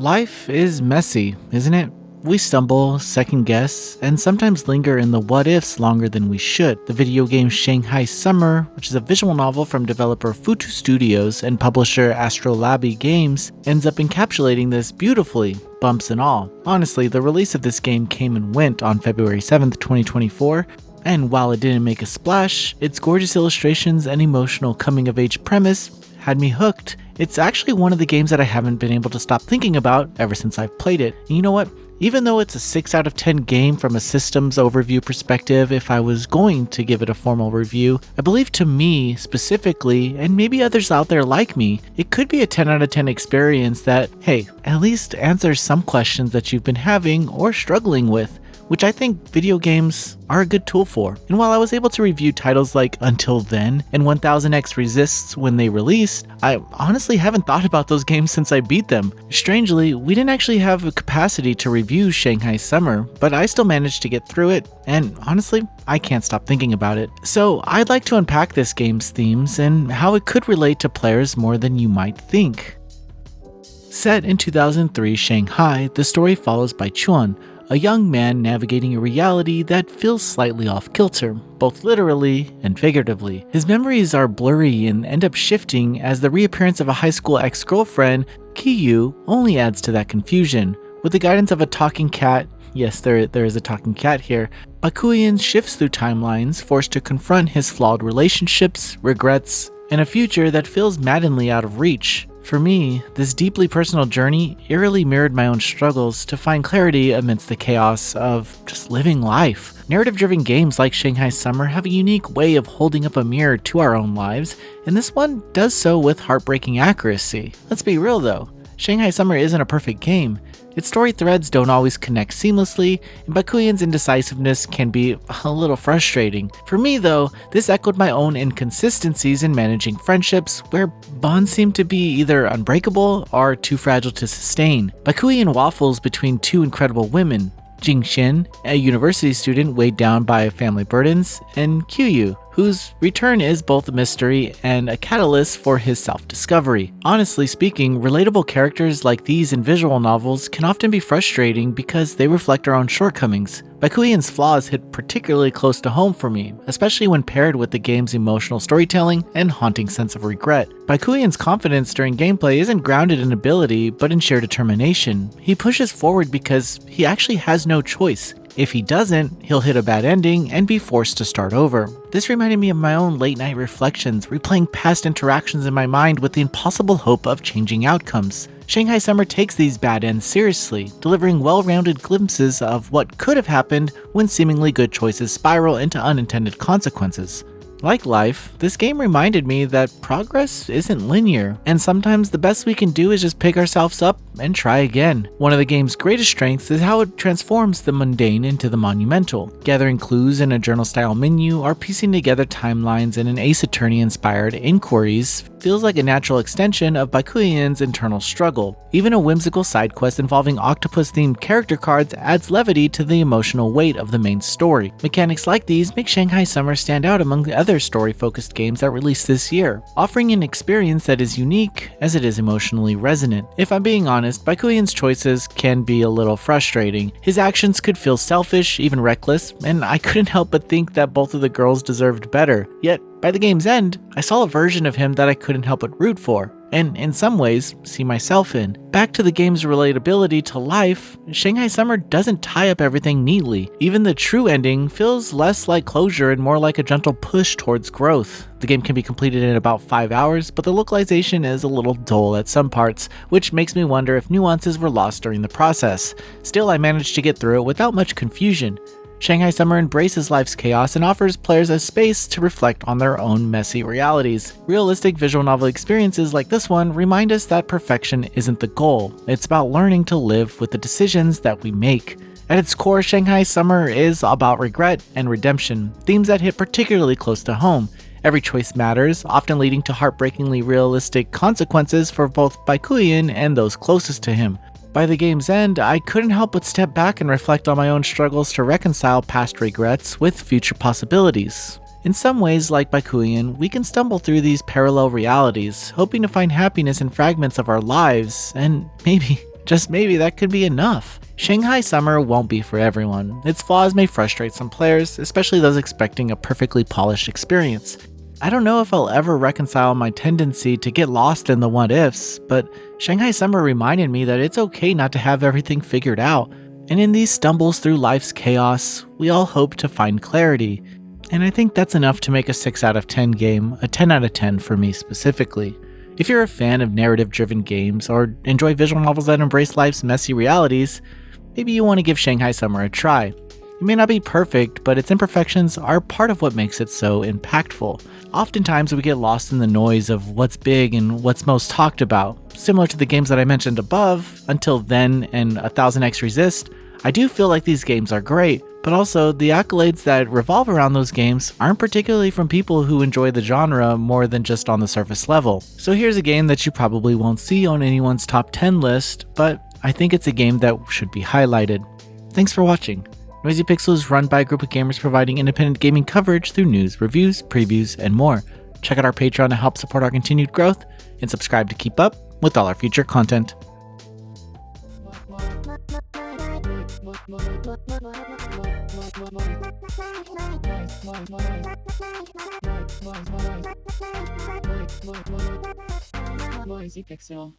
Life is messy, isn't it? We stumble, second guess, and sometimes linger in the what ifs longer than we should. The video game Shanghai Summer, which is a visual novel from developer Futu Studios and publisher Astrolabi Games, ends up encapsulating this beautifully, bumps and all. Honestly, the release of this game came and went on February 7th, 2024, and while it didn't make a splash, its gorgeous illustrations and emotional coming-of-age premise had me hooked. It's actually one of the games that I haven't been able to stop thinking about ever since I've played it. And you know what? Even though it's a 6 out of 10 game from a systems overview perspective, if I was going to give it a formal review, I believe to me specifically, and maybe others out there like me, it could be a 10 out of 10 experience that, hey, at least answers some questions that you've been having or struggling with, which I think video games are a good tool for. And while I was able to review titles like Until Then and 1000X Resists when they released, I honestly haven't thought about those games since I beat them. Strangely, we didn't actually have a capacity to review Shanghai Summer, but I still managed to get through it, and honestly, I can't stop thinking about it. So I'd like to unpack this game's themes and how it could relate to players more than you might think. Set in 2003 Shanghai, the story follows Bai Chuan, a young man navigating a reality that feels slightly off-kilter, both literally and figuratively. His memories are blurry and end up shifting as the reappearance of a high school ex-girlfriend, Kiyu, only adds to that confusion. With the guidance of a talking cat, yes, there is a talking cat here, Bakuyan shifts through timelines, forced to confront his flawed relationships, regrets, and a future that feels maddeningly out of reach. For me, this deeply personal journey eerily mirrored my own struggles to find clarity amidst the chaos of just living life. Narrative-driven games like Shanghai Summer have a unique way of holding up a mirror to our own lives, and this one does so with heartbreaking accuracy. Let's be real though, Shanghai Summer isn't a perfect game. Its story threads don't always connect seamlessly, and Bakuyan's indecisiveness can be a little frustrating. For me though, this echoed my own inconsistencies in managing friendships, where bonds seem to be either unbreakable or too fragile to sustain. Bakuyan waffles between two incredible women, Jingxin, a university student weighed down by family burdens, and Kyu, whose return is both a mystery and a catalyst for his self-discovery. Honestly speaking, relatable characters like these in visual novels can often be frustrating because they reflect our own shortcomings. Bakuyan's flaws hit particularly close to home for me, especially when paired with the game's emotional storytelling and haunting sense of regret. Bakuyan's confidence during gameplay isn't grounded in ability, but in sheer determination. He pushes forward because he actually has no choice. If he doesn't, he'll hit a bad ending and be forced to start over. This reminded me of my own late-night reflections, replaying past interactions in my mind with the impossible hope of changing outcomes. Shanghai Summer takes these bad ends seriously, delivering well-rounded glimpses of what could have happened when seemingly good choices spiral into unintended consequences. Like life, this game reminded me that progress isn't linear, and sometimes the best we can do is just pick ourselves up and try again. One of the game's greatest strengths is how it transforms the mundane into the monumental. Gathering clues in a journal-style menu or piecing together timelines in an Ace Attorney-inspired inquiries feels like a natural extension of Bakuyan's internal struggle. Even a whimsical side quest involving octopus-themed character cards adds levity to the emotional weight of the main story. Mechanics like these make Shanghai Summer stand out among the other story-focused games that released this year, offering an experience that is unique as it is emotionally resonant. If I'm being honest, Bakuyan's choices can be a little frustrating. His actions could feel selfish, even reckless, and I couldn't help but think that both of the girls deserved better. Yet, by the game's end, I saw a version of him that I couldn't help but root for, and in some ways, see myself in. Back to the game's relatability to life, Shanghai Summer doesn't tie up everything neatly. Even the true ending feels less like closure and more like a gentle push towards growth. The game can be completed in about 5 hours, but the localization is a little dull at some parts, which makes me wonder if nuances were lost during the process. Still, I managed to get through it without much confusion. Shanghai Summer embraces life's chaos and offers players a space to reflect on their own messy realities. Realistic visual novel experiences like this one remind us that perfection isn't the goal. It's about learning to live with the decisions that we make. At its core, Shanghai Summer is about regret and redemption, themes that hit particularly close to home. Every choice matters, often leading to heartbreakingly realistic consequences for both Bakuyan and those closest to him. By the game's end, I couldn't help but step back and reflect on my own struggles to reconcile past regrets with future possibilities. In some ways, like Bakuyan, we can stumble through these parallel realities, hoping to find happiness in fragments of our lives, and maybe Just maybe that could be enough. Shanghai Summer won't be for everyone. Its flaws may frustrate some players, especially those expecting a perfectly polished experience. I don't know if I'll ever reconcile my tendency to get lost in the what ifs, but Shanghai Summer reminded me that it's okay not to have everything figured out. And in these stumbles through life's chaos, we all hope to find clarity. And I think that's enough to make a 6 out of 10 game a 10 out of 10 for me specifically. If you're a fan of narrative-driven games or enjoy visual novels that embrace life's messy realities, maybe you want to give Shanghai Summer a try. It may not be perfect, but its imperfections are part of what makes it so impactful. Oftentimes we get lost in the noise of what's big and what's most talked about. Similar to the games that I mentioned above, Until Then and 1000x Resist, I do feel like these games are great, but also the accolades that revolve around those games aren't particularly from people who enjoy the genre more than just on the surface level. So here's a game that you probably won't see on anyone's top 10 list, but I think it's a game that should be highlighted. Thanks for watching. Noisy Pixel is run by a group of gamers providing independent gaming coverage through news, reviews, previews, and more. Check out our Patreon to help support our continued growth, and subscribe to keep up with all our future content. Noisy Pixel.